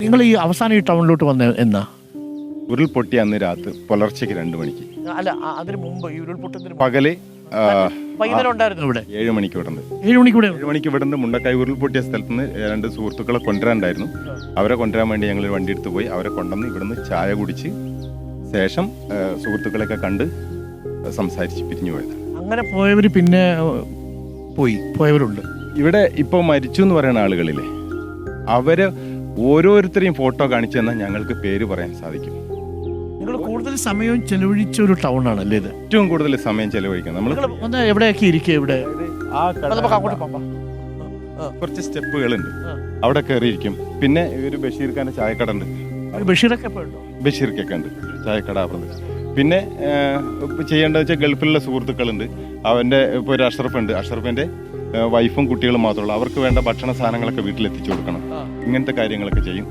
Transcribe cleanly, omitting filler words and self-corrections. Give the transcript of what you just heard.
നിങ്ങൾ ഈ അവസാനം ഈ ടൗണിലോട്ട് വന്ന എന്നാ? ഉരുൾപൊട്ടി അന്ന് രാത്രി പുലർച്ചയ്ക്ക് 2 മണിക്ക്. അല്ല, അതിന് മുമ്പ് ഈ ഉരുൾപൊട്ടത്തിന് പകല് വൈകുന്നേരം ഉണ്ടായിരുന്നു ഇവിടെ 7 മണിക്ക് വിടുന്നത്. 7 മണിക്ക് ഇവിടെ 7 മണിക്ക് വിടുന്ന മുണ്ടക്കായി ഉരുൾപൊട്ടിയ സ്ഥലത്ത് നിന്ന് 2 സുഹൃത്തുക്കളെ കൊണ്ടുവരാണ്ടായിരുന്നു. അവരെ കൊണ്ടുവരാൻ വേണ്ടി ഞങ്ങൾ വണ്ടി എടുത്ത് പോയി. അവരെ കൊണ്ടുവന്ന് ഇവിടുന്ന് ചായ കുടിച്ച് ശേഷം സുഹൃത്തുക്കളെയൊക്കെ കണ്ട് സംസാരിച്ച് പിരിഞ്ഞു പോയത്. അങ്ങനെ പോയവർ പിന്നെ പോയവരുണ്ട്. ഇവിടെ ഇപ്പോൾ മരിച്ചു എന്ന് പറയുന്ന ആളുകളില്ലേ, അവരെ ഓരോരുത്തരെയും ഫോട്ടോ കാണിച്ചു തന്നാൽ ഞങ്ങൾക്ക് പേര് പറയാൻ സാധിക്കും. നിങ്ങൾ കൂടുതൽ സമയം ചെലവഴിച്ച ഒരു ടൗൺ ആണല്ലേ ഇത്? ഏറ്റവും കൂടുതൽ സമയം ചെലവഴിക്കണം നമ്മൾ. ഒന്ന് എവിടെയൊക്കെ ഇരിക്കുക? ഇവിടെ നമുക്ക് അങ്ങോട്ട് പോകാം. കുറച്ച് സ്റ്റെപ്പുകളുണ്ട്, അവിടെ കയറിയിരിക്കും. പിന്നെ ഒരു ബഷീർ ഖാന്റെ ചായക്കട ഉണ്ട്. ബഷീറൊക്കെ ഉണ്ടോ? ബഷീർക്കൊക്കെ ഉണ്ട് ചായക്കട അവിടെ. പിന്നെ ചെയ്യേണ്ടത് വെച്ചാൽ ഗൾഫിലുള്ള സുഹൃത്തുക്കളുണ്ട്. അവൻ്റെ ഇപ്പോൾ ഒരു അഷ്റഫ് ഉണ്ട്. അഷ്റഫിൻ്റെ വൈഫും കുട്ടികളും മാത്രമേ ഉള്ളൂ. അവർക്ക് വേണ്ട ഭക്ഷണ സാധനങ്ങളൊക്കെ വീട്ടിലെത്തിച്ചു കൊടുക്കണം. ഇങ്ങനത്തെ കാര്യങ്ങളൊക്കെ ചെയ്യും.